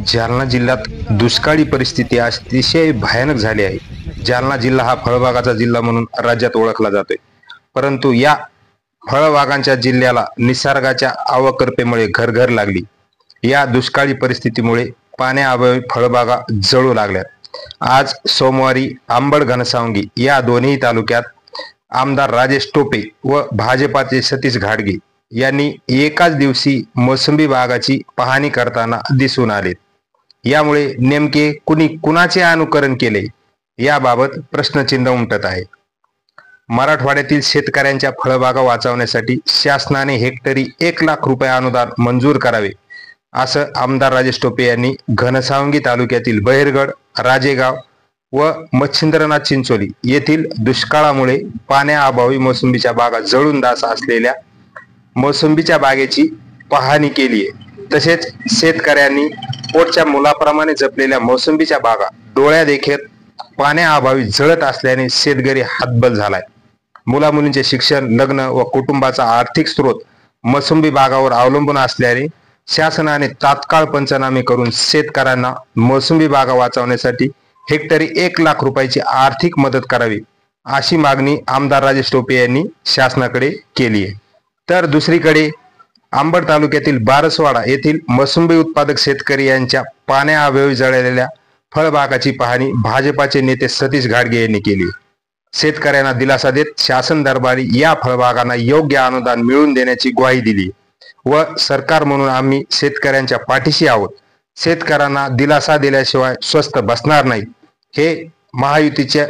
जालना जिल्ह्यात दुष्काळी परिस्थिती अतिशय भयानक झाली आहे. जालना जिल्हा हा फळबागाचा जिल्हा म्हणून राज्यात ओळखला जातोय. परंतु या फळबागांच्या जिल्ह्याला निसर्गाच्या अवकृपेमुळे घरघर लागली. या दुष्काळी परिस्थितीमुळे पाण्याअभावी फळबागा जळू लागल्यात. आज सोमवारी अंबड घनसावंगी या दोन्ही तालुक्यात आमदार राजेश टोपे व भाजपाचे सतीश घाटगे यांनी एकाच दिवशी मोसंबी बागाची पाहणी करताना दिसून आले. यामुळे नेमके कुणी कुणाचे अनुकरण केले याबाबत प्रश्नचिन्ह उमटत आहे. मराठवाड्यातील शेतकऱ्यांच्या फळबागा वाचवण्यासाठी शासनाने हेक्टरी 1,00,000 रुपये अनुदान मंजूर करावे, असं आमदार राजेश टोपे यांनी घनसावंगी तालुक्यातील बहिरगड, राजेगाव व मच्छिंद्रनाथ चिंचोली येथील दुष्काळामुळे पाण्याअभावी मोसंबीच्या बागा जळून दास असलेल्या मोसंबीच्या बागेची पाहणी केली आहे. तसेच शेतकऱ्यांनी पोटच्या मुलाप्रमाणे जपलेल्या मोसंबीच्या बागा डोळ्यादेखत पाण्याअभावी जळत असल्याने शेतकरी हतबल झालाय. मुलामुलींचे शिक्षण, लग्न व कुटुंबाचा आर्थिक स्रोत मोसंबी बागावर अवलंबून असल्याने शासनाने तात्काळ पंचनामे करून शेतकऱ्यांना मोसंबी बागा वाचवण्यासाठी हेक्टरी 1,00,000 रुपयाची आर्थिक मदत करावी, अशी मागणी आमदार राजेश टोपे यांनी शासनाकडे केली आहे. तर दुसरीकडे अंबड तालुक्यातील बारसवाडा येथील मोसंबी उत्पादक शेतकरी यांच्या पाण्याअभावी जळलेल्या फळबागाची पाहणी भाजपाचे नेते सतीश घाटगे यांनी केली. शेतकऱ्यांना दिलासा देत शासन दरबारी या फळबागांना योग्य अनुदान मिळवून देण्याची ग्वाही दिली व सरकार म्हणून आम्ही शेतकऱ्यांच्या पाठीशी आहोत, शेतकऱ्यांना दिलासा दिल्याशिवाय स्वस्त बसणार नाही, हे महायुतीचे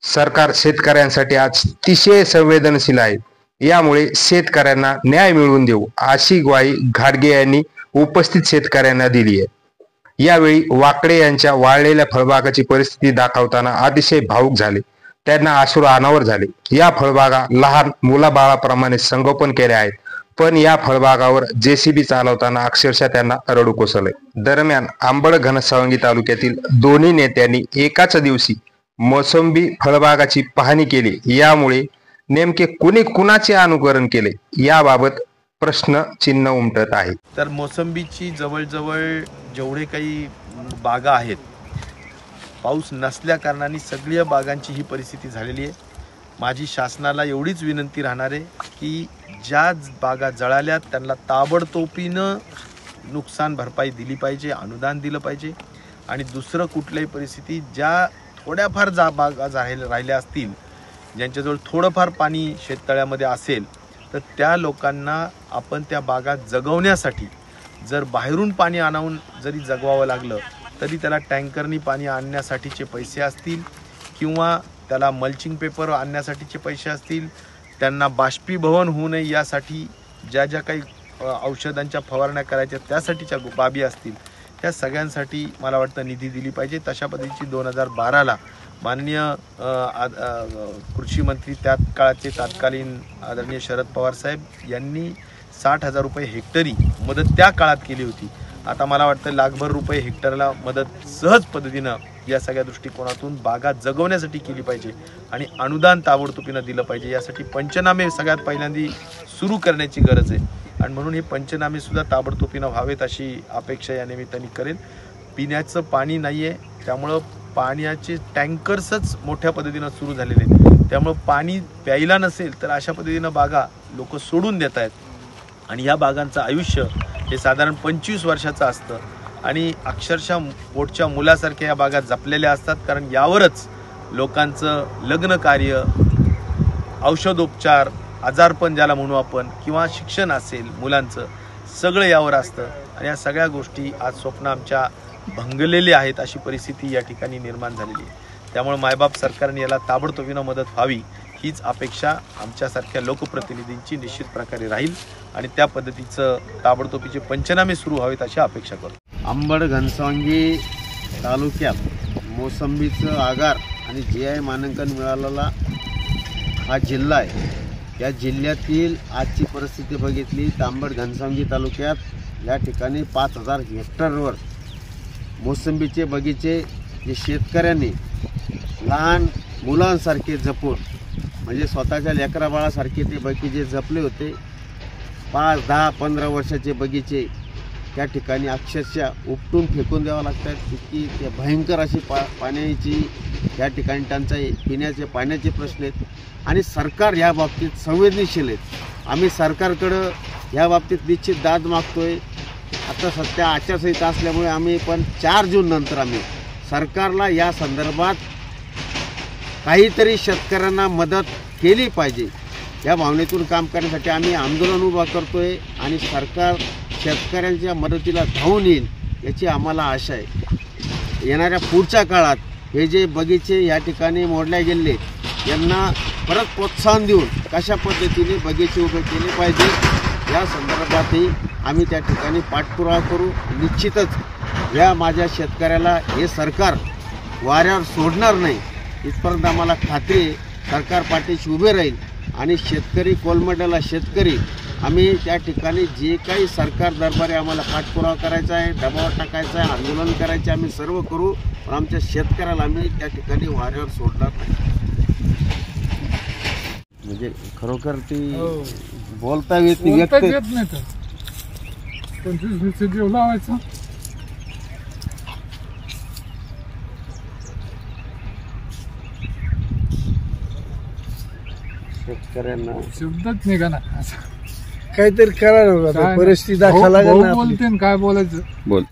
सरकार शेतकऱ्यांसाठी आज अतिशय संवेदनशील आहे. यामुळे शेतकऱ्यांना न्याय मिळवून देऊ, अशी ग्वाही घाटगे यांनी उपस्थित शेतकऱ्यांना दिली आहे. यावेळी वाकडे यांच्या वाळलेल्या फळबागाची परिस्थिती दाखवताना अतिशय भावुक झाले. त्यांना अश्रू अनावर झाले. या फळबागा लहान मुलाबाळाप्रमाणे संगोपन केले आहेत, पण या फळबागावर जेसीबी चालवताना अक्षरशः त्यांना रडू कोसळले. दरम्यान अंबड घनसावंगी तालुक्यातील दोन्ही नेत्यांनी एकाच दिवशी मोसंबी फळबागाची पाहणी केली. यामुळे नेमके कुणी कुणाचे अनुकरण केले याबाबत प्रश्न चिन्ह उमटत आहे. तर मोसंबीची जवळजवळ जेवढे काही बागा आहेत, पाऊस नसल्या कारणाने सगळ्या बागांची ही परिस्थिती झालेली आहे. माझी शासनाला एवढीच विनंती राहणार आहे की ज्या बागा जळाल्या त्यांना ताबडतोबीनं नुकसान भरपाई दिली पाहिजे, अनुदान दिलं पाहिजे. आणि दुसरं कुठल्याही परिस्थिती ज्या थोड्याफार बागा राहिल्या असतील, ज्यांच्याजवळ थोडंफार पाणी शेततळ्यामध्ये असेल, तर त्या लोकांना आपण त्या बागा जगवण्यासाठी जर बाहेरून पाणी आणून जरी जगवावं लागलं तरी त्याला टँकरनी पाणी आणण्यासाठीचे पैसे असतील किंवा त्याला मल्चिंग पेपर आणण्यासाठीचे पैसे असतील, त्यांना बाष्पीभवन होऊ नये यासाठी ज्या ज्या काही औषधांच्या फवारण्या करायच्या त्यासाठीच्या बाबी असतील, त्या सगळ्यांसाठी मला वाटतं निधी दिली पाहिजे. तशा पद्धतीची 2012ला माननीय कृषी मंत्री त्या काळाचे तत्कालीन आदरणीय शरद पवार साहेब यांनी 60,000 रुपये हेक्टरी मदत त्या काळात केली होती. आता मला वाटतं लाखभर रुपये हेक्टरला मदत सहज पद्धतीनं या सगळ्या दृष्टिकोनातून बागा जगवण्यासाठी केली पाहिजे आणि अनुदान ताबडतोबीनं दिलं पाहिजे. यासाठी पंचनामे सगळ्यात पहिल्यांदा सुरू करण्याची गरज आहे आणि म्हणून हे पंचनामे सुद्धा ताबडतोबीनं व्हावेत अशी अपेक्षा या निमित्ताने करेल. पिण्याचं पाणी नाही आहे, त्यामुळं पाण्याचे टँकर्सच मोठ्या पद्धतीनं सुरू झालेले आहेत. त्यामुळं पाणी प्यायला नसेल तर अशा पद्धतीनं बागा लोक सोडून देत आहेत आणि या बागांचं आयुष्य हे साधारण 25 वर्षाचं असतं आणि अक्षरशः पोटच्या मुलासारख्या या बागा जपलेल्या असतात. कारण यावरच लोकांचं लग्न कार्य, औषधोपचार, आजारपण ज्याला म्हणू आपण, किंवा शिक्षण असेल मुलांचं, सगळं यावर असतं आणि या सगळ्या गोष्टी आज स्वप्न आमच्या भंगलेले आहेत अशी परिस्थिती या ठिकाणी निर्माण झालेली आहे. त्यामुळे मायबाप सरकारने याला ताबडतोबीनं मदत व्हावी हीच अपेक्षा आमच्यासारख्या लोकप्रतिनिधींची निश्चित प्रकारे राहील आणि त्या पद्धतीचं ताबडतोबीचे पंचनामे सुरू व्हावेत अशी अपेक्षा करतो. अंबड घनसावंगी तालुक्यात मोसंबीचं आगार आणि GI मानांकन मिळालेला हा जिल्हा आहे. या जिल्ह्यातील आजची परिस्थिती बघितली तर अंबड घनसावंगी तालुक्यात या ठिकाणी 5,000 हेक्टरवर मोसंबीचे बगीचे जे शेतकऱ्यांनी लहान मुलांसारखे जपून, म्हणजे स्वतःच्या लेकरा बाळासारखे ते बगीचे जपले होते. 5, 10, 15 वर्षाचे बगीचे त्या ठिकाणी अक्षरशः उपटून फेकून द्यावं लागतात की ते भयंकर अशी पाण्याची या ठिकाणी टंचाई, पिण्याचे पाण्याचे प्रश्न आहेत आणि सरकार या बाबतीत संवेदनशील आहेत. आम्ही सरकारकडं या बाबतीत निश्चित दाद मागतोय. आता सध्या आचारसंहिता असल्यामुळे आम्ही पण 4 जून नंतर आम्ही सरकारला या संदर्भात काहीतरी शेतकऱ्यांना मदत केली पाहिजे या भावनेतून काम करण्यासाठी आम्ही आंदोलन उभा करतोय आणि सरकार शेतकऱ्यांच्या मदतीला धावून येईल याची आम्हाला आशा आहे. येणाऱ्या पुढच्या काळात हे जे बगीचे या ठिकाणी मोडले गेले यांना परत प्रोत्साहन देऊन कशा पद्धतीने बगीचे उभे केले पाहिजे या संदर्भातही आम्ही त्या ठिकाणी पाठपुरावा करू. निश्चितच या माझ्या शेतकऱ्याला हे सरकार वाऱ्यावर सोडणार नाही इथपर्यंत आम्हाला खात्री आहे. सरकार पाठीशी उभे राहील आणि शेतकरी कोलमडलेला शेतकरी आम्ही त्या ठिकाणी जे काही सरकार दरबारी आम्हाला पाठपुरावा करायचा आहे, दबाव टाकायचा आहे, आंदोलन करायचे आम्ही सर्व करू, पण आमच्या शेतकऱ्याला आम्ही त्या ठिकाणी वाऱ्यावर सोडणार नाही. म्हणजे खरोखर ती बोलता येत नाही, व्यक्त येत नाही तर 25 जीव लावायचा. शेतकऱ्यांना शब्दच निघा ना. काहीतरी करायला परिस्थिती दाखवा लागेल. बोलते काय बोलायचं. बोल.